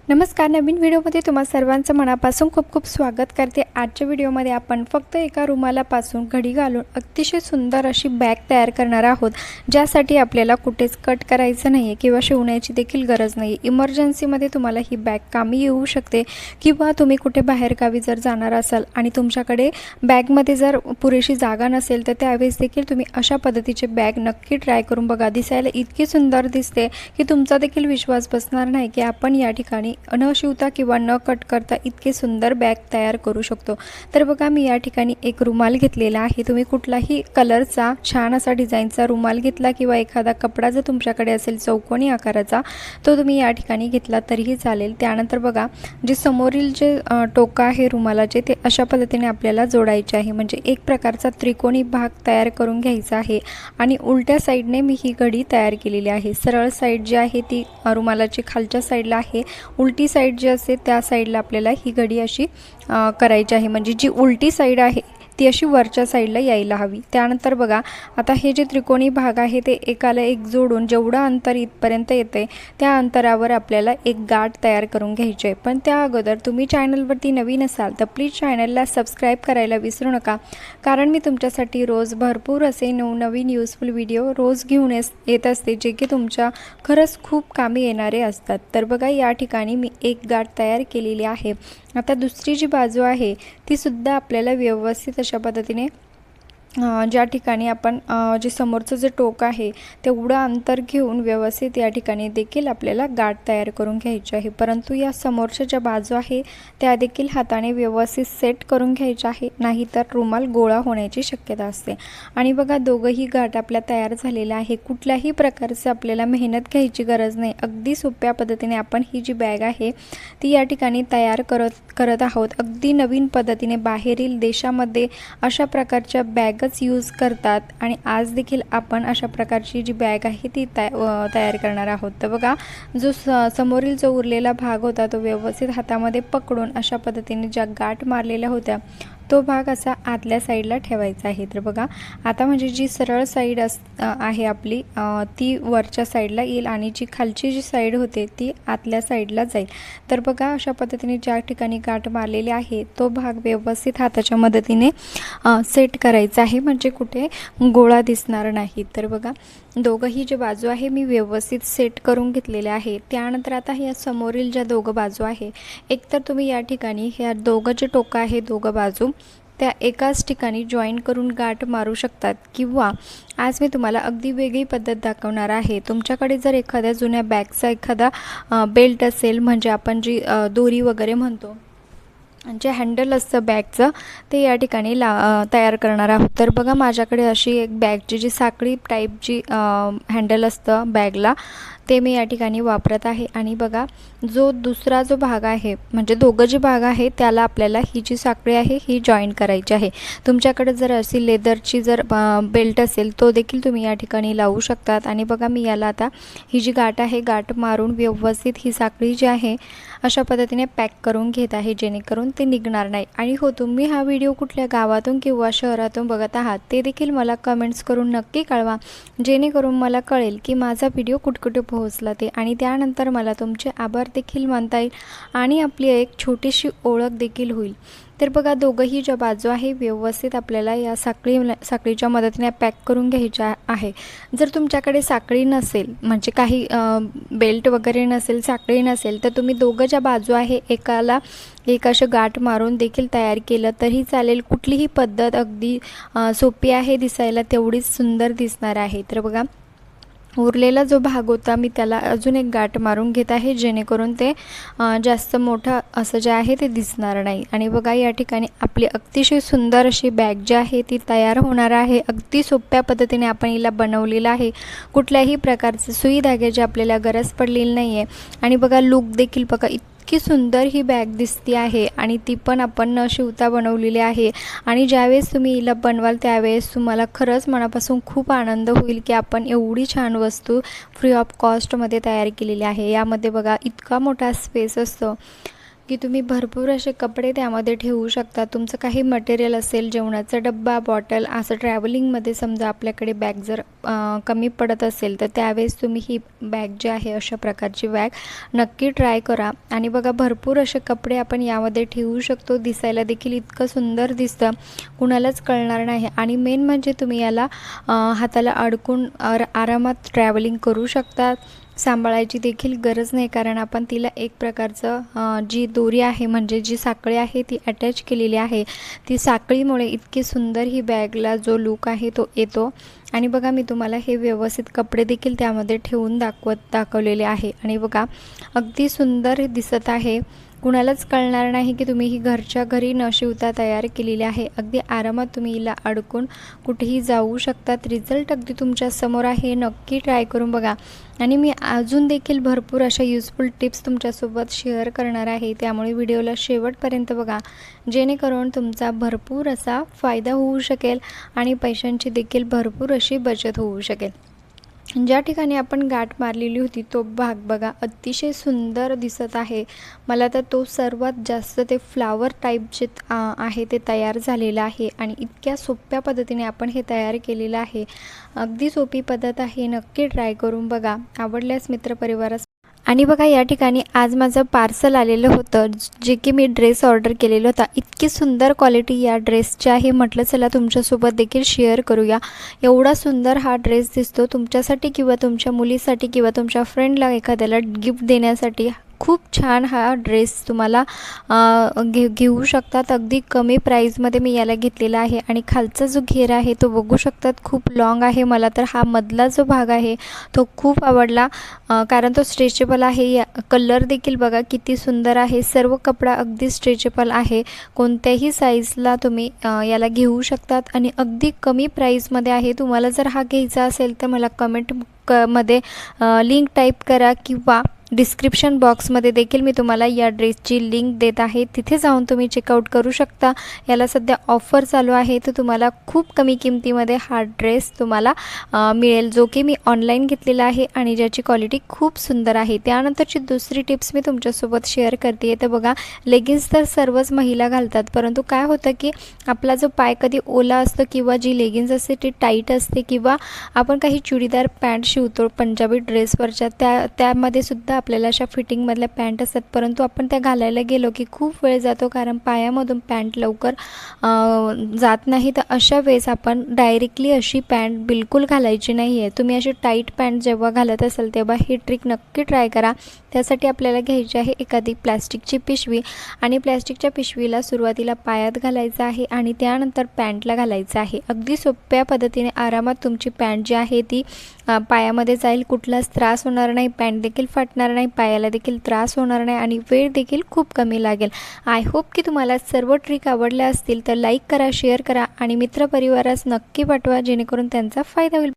नमस्कार. नवीन व्हिडिओमध्ये तुम्हा सर्वांचं मनापासून खूप खूप स्वागत करते. आजच्या व्हिडिओमध्ये आपण फक्त एका रुमालापासून घडी घालून अतिशय सुंदर अशी बॅग तयार करणार आहोत, ज्यासाठी आपल्याला कुठेच कट करायचं नाही आहे किंवा शिवण्याची देखील गरज नाही. इमर्जन्सीमध्ये तुम्हाला ही बॅग कामी येऊ शकते किंवा तुम्ही कुठे बाहेरगावी जर जाणार असाल आणि तुमच्याकडे बॅगमध्ये जर पुरेशी जागा नसेल तर त्यावेळेस देखील तुम्ही अशा पद्धतीचे बॅग नक्की ट्राय करून बघा. दिसायला इतकी सुंदर दिसते की तुमचा देखील विश्वास बसणार नाही की आपण या ठिकाणी न शिवता किंवा न कट करता इतके सुंदर बॅग तयार करू शकतो. तर बघा, मी या ठिकाणी एक रुमाल घेतलेला आहे. तुम्ही कुठलाही कलरचा छान असा डिझाईनचा रुमाल घेतला किंवा एखादा कपडा जर तुमच्याकडे असेल चौकोनी आकाराचा, तो तुम्ही या ठिकाणी घेतला तरीही चालेल. त्यानंतर बघा, जे समोरील जे टोकं आहे रुमालाचे ते अशा पद्धतीने आपल्याला जोडायचे आहे. म्हणजे एक प्रकारचा त्रिकोणी भाग तयार करून घ्यायचा आहे आणि उलट्या साईडने मी ही घडी तयार केलेली आहे. सरळ साईड जी आहे ती रुमालाची खालच्या साईडला आहे, उलटी साईड जी असते त्या साईडला आपल्याला ही घडी अशी करायची आहे. म्हणजे जी उलटी साईड आहे ती अशी वरच्या साईडला यायला हवी. त्यानंतर बघा, आता हे जे त्रिकोणी भाग आहे ते एकाला एक जोडून जेवढं अंतर इथपर्यंत येते त्या अंतरावर आपल्याला एक गाठ तयार करून घ्यायची आहे. पण त्या अगोदर तुम्ही चॅनलवरती नवीन असाल तर प्लीज चॅनलला सबस्क्राईब करायला विसरू नका, कारण मी तुमच्यासाठी रोज भरपूर असे नवनवीन यूजफुल व्हिडिओ रोज घेऊन येत असते, जे की तुमच्या खरंच खूप कामी येणारे असतात. तर बघा, या ठिकाणी मी एक गाठ तयार केलेली आहे. आता दुसरी जी बाजू आहे ती सुद्धा आपल्याला व्यवस्थित अशा पद्धतीने ज्या ठिकाणी आपण जे समोरचं जे टोक आहे तेवढं अंतर घेऊन व्यवस्थित या ठिकाणी देखील आपल्याला गाठ तयार करून घ्यायची आहे. परंतु या समोरच्या ज्या बाजू आहे त्या देखील हाताने व्यवस्थित सेट करून घ्यायच्या आहे, नाहीतर रुमाल गोळा होण्याची शक्यता असते. आणि बघा, दोघंही गाठ आपल्या तयार झालेल्या आहे. कुठल्याही प्रकारचं आपल्याला मेहनत घ्यायची गरज नाही. अगदी सोप्या पद्धतीने आपण ही जी बॅग आहे ती या ठिकाणी तयार करत आहोत. अगदी नवीन पद्धतीने बाहेरील देशामध्ये अशा प्रकारच्या बॅग यूज करतात आणि आज देखील आपण अशा प्रकारची जी बॅग आहे ती तयार करणार आहोत. तर बघा, जो समोरील जो उरलेला भाग होता तो व्यवस्थित हातामध्ये पकडून अशा पद्धतीने ज्या गाठ मारलेल्या होत्या तो भाग असा आतल्या साईडला ठेवायचा आहे. तर बघा, आता म्हणजे जी सरळ साईड आहे आपली ती वरच्या साईडला येईल आणि जी खालची जी साईड होते ती आतल्या साईडला जाईल. तर बघा, अशा पद्धतीने ज्या ठिकाणी गाठ मारलेली आहे तो भाग व्यवस्थित हाताच्या मदतीने सेट करायचा आहे, म्हणजे कुठे गोळा दिसणार नाही. तर बघा, दोघंही जे बाजू आहे मी व्यवस्थित सेट करून घेतलेले आहे. त्यानंतर आता या समोरील ज्या दोघं बाजू आहे, एकतर तुम्ही या ठिकाणी ह्या दोघं जे टोकं आहे दोघं बाजू त्या एकाच ठिकाणी जॉईन करून गाठ मारू शकतात, किंवा आज मी तुम्हाला अगदी वेगळी पद्धत दाखवणार आहे. तुमच्याकडे जर एखाद्या जुन्या बॅगचा एखादा बेल्ट असेल, म्हणजे आपण जी दोरी वगैरे म्हणतो, जे हँडल असतं बॅगचं ते या ठिकाणी तयार करणार आहोत. तर बघा, माझ्याकडे अशी एक बॅगची जी साखळी टाईप जी हँडल असतं बॅगला ते मी या ठिकाणी वापरत आहे. आणि बघा, जो दुसरा जो भाग आहे म्हणजे दोघं जे भाग आहे त्याला आपल्याला ही जी साखळी आहे ही जॉईन करायची आहे. तुमच्याकडे जर अशी लेदरची जर बेल्ट असेल तो देखील तुम्ही या ठिकाणी लावू शकतात. आणि बघा, मी याला आता ही जी गाठ आहे गाठ मारून व्यवस्थित ही साखळी जी आहे अशा पद्धतीने पॅक करून घेत आहे, जेणेकरून ते निघणार नाही. आणि हो, तुम्ही हा व्हिडिओ कुठल्या गावातून किंवा शहरातून बघत आहात ते देखील मला कमेंट्स करून नक्की कळवा, जेणेकरून मला कळेल की माझा व्हिडिओ कुठकुठे पोहोचला ते, आणि त्यानंतर मला तुमचे आभार देखील मानता येईल आणि आपली एक छोटीशी ओळख देखील होईल. तर बघा, दोघंही ज्या बाजू आहे व्यवस्थित आपल्याला या साखळीच्या मदतीने पॅक करून घ्यायच्या आहे. जर तुमच्याकडे साखळी नसेल, म्हणजे काही बेल्ट वगैरे नसेल, साखळी नसेल, तर तुम्ही दोघं ज्या बाजू आहे एकाला एक अशं गाठ मारून देखील तयार केलं तरी चालेल. कुठलीही पद्धत अगदी सोपी आहे दिसायला, तेवढीच सुंदर दिसणार आहे. तर बघा, उरलेला जो भाग होता मी त्याला अजून एक गाठ मारून घेत आहे, जेणेकरून ते जास्त मोठं असं जे आहे ते दिसणार नाही. आणि बघा, या ठिकाणी आपली अतिशय सुंदर अशी बॅग जी आहे ती तयार होणार आहे. अगदी सोप्या पद्धतीने आपण हिला बनवलेलं आहे. कुठल्याही प्रकारचे सुई धाग्याची आपल्याला गरज पडलेली नाही आहे. आणि बघा, लूक देखील बघा, इतकी सुंदर ही बॅग दिसती आहे आणि ती पण आपण न शिवता बनवलेली आहे. आणि ज्यावेळेस तुम्ही हिला बनवाल त्यावेळेस तुम्हाला खरंच मनापासून खूप आनंद होईल की आपण एवढी छान वस्तू फ्री ऑफ कॉस्टमध्ये तयार केलेली आहे. यामध्ये बघा, इतका मोठा स्पेस असतो की तुम्ही भरपूर असे कपडे त्यामध्ये ठेवू शकता. तुमचं काही मटेरियल असेल, जेवणाचा डब्बा, बॉटल, असं ट्रॅव्हलिंगमध्ये समजा आपल्याकडे बॅग जर कमी पडत असेल तर त्यावेळेस तुम्ही ही बॅग जी आहे अशा प्रकारची बॅग नक्की ट्राय करा. आणि बघा भरपूर असे कपडे आपण यामध्ये ठेवू शकतो. दिसायला देखील इतकं सुंदर दिसतं, कुणालाच कळणार नाही. आणि मेन म्हणजे तुम्ही याला हाताला अडकून आरामात ट्रॅव्हलिंग करू शकता. सांभाळायची देखील गरज नाही, कारण आपण तिला एक प्रकारचं जी दोरी आहे म्हणजे जी साखळी आहे ती अटॅच केलेली आहे. ती साखळीमुळे इतकी सुंदर ही बॅगला जो लूक आहे तो येतो. आणि बघा मी तुम्हाला हे व्यवस्थित कपडे देखील त्यामध्ये ठेवून दाखवलेले आहे. आणि बघा अगदी सुंदर दिसत आहे, कुणालाच कळणार नाही की तुम्ही ही घरच्या घरी न शिवता तयार केलेली आहे. अगदी आरामात तुम्ही हिला अडकून कुठेही जाऊ शकतात. रिझल्ट अगदी तुमच्या समोर आहे, नक्की ट्राय करून बघा. आणि मी अजून देखील भरपूर अशा युजफुल टिप्स तुमच्यासोबत शेअर करणार आहे, त्यामुळे व्हिडिओला शेवटपर्यंत बघा, जेणेकरून तुमचा भरपूर असा फायदा होऊ शकेल आणि पैशांची देखील भरपूर अशी बचत होऊ शकेल. ज्या ठिकाणी आपण गाठ मारलेली होती तो भाग बघा अतिशय सुंदर दिसत आहे. मला तर तो सर्वात जास्त ते फ्लावर टाईपचे आहे ते तयार झालेलं आहे. आणि इतक्या सोप्या पद्धतीने आपण हे तयार केलेलं आहे. अगदी सोपी पद्धत आहे, नक्की ट्राय करून बघा. आवडल्यास मित्रपरिवारास. आणि बघा या ठिकाणी आज माझं पार्सल आलेलं होतं, जे की मी ड्रेस ऑर्डर केलेला होता. इतकी सुंदर क्वालिटी या ड्रेसची आहे, म्हटलं चला तुमच्यासोबत देखील शेअर करूया. एवढा सुंदर हा ड्रेस दिसतो. तुमच्यासाठी किंवा तुमच्या मुलीसाठी किंवा तुमच्या फ्रेंडला एखाद्याला गिफ्ट देण्यासाठी खूप छान हा ड्रेस तुम्हाला घेऊ शकतात. अगदी कमी प्राईजमध्ये मी याला घेतलेला आहे. आणि खालचा जो घेर आहे तो बघू शकतात, खूप लॉंग आहे. मला तर हा मधला जो भाग आहे तो खूप आवडला, कारण तो स्ट्रेचेबल आहे. या कलर देखील बघा किती सुंदर आहे. सर्व कपडा अगदी स्ट्रेचेबल आहे, कोणत्याही साईजला तुम्ही याला घेऊ शकतात. आणि अगदी कमी प्राईजमध्ये आहे. तुम्हाला जर हा घ्यायचा असेल तर मला मध्ये लिंक टाईप करा किंवा डिस्क्रिप्शन बॉक्समध्ये देखील मी तुम्हाला या ड्रेसची लिंक देत आहे, तिथे जाऊन तुम्ही चेकआउट करू शकता. याला सध्या ऑफर चालू आहे, तर तुम्हाला खूप कमी किमतीमध्ये हा ड्रेस तुम्हाला मिळेल, जो की मी ऑनलाईन घेतलेला आहे आणि ज्याची क्वालिटी खूप सुंदर आहे. त्यानंतरची दुसरी टिप्स मी तुमच्यासोबत शेअर करते. तर बघा लेगिन्स तर सर्वच महिला घालतात, परंतु काय होतं की आपला जो पाय कधी ओला असतो किंवा जी लेगिन्स असते ती टाईट असते, किंवा आपण काही चुडीदार पॅन्ट शिवतो पंजाबी ड्रेसवरच्या, त्यामध्ये सुद्धा आपल्याला अशा फिटिंगमधल्या पॅन्ट असतात, परंतु आपण त्या घालायला गेलो की खूप वेळ जातो, कारण पायामधून पॅन्ट लवकर जात नाही. तर अशा वेळेस आपण डायरेक्टली अशी पॅन्ट बिलकुल घालायची नाही आहे. तुम्ही अशी टाईट पॅन्ट जेव्हा घालत असाल तेव्हा ही ट्रिक नक्की ट्राय करा. त्यासाठी आपल्याला घ्यायची आहे एखादी प्लॅस्टिकची पिशवी, आणि प्लॅस्टिकच्या पिशवीला सुरुवातीला पायात घालायचं आहे आणि त्यानंतर पॅन्टला घालायचं आहे. अगदी सोप्या पद्धतीने आरामात तुमची पॅन्ट जी आहे ती पायामध्ये जाईल, कुठलाच त्रास होणार नाही, पॅन्ट देखील फाटणार नाही, पायाला देखील त्रास होणार नाही आणि वेळ देखील खूप कमी लागेल. आय होप की तुम्हाला सर्व ट्रिक आवडल्या असतील तर लाईक करा, शेअर करा आणि मित्रपरिवारास नक्की पाठवा, जेणेकरून त्यांचा फायदा होईल.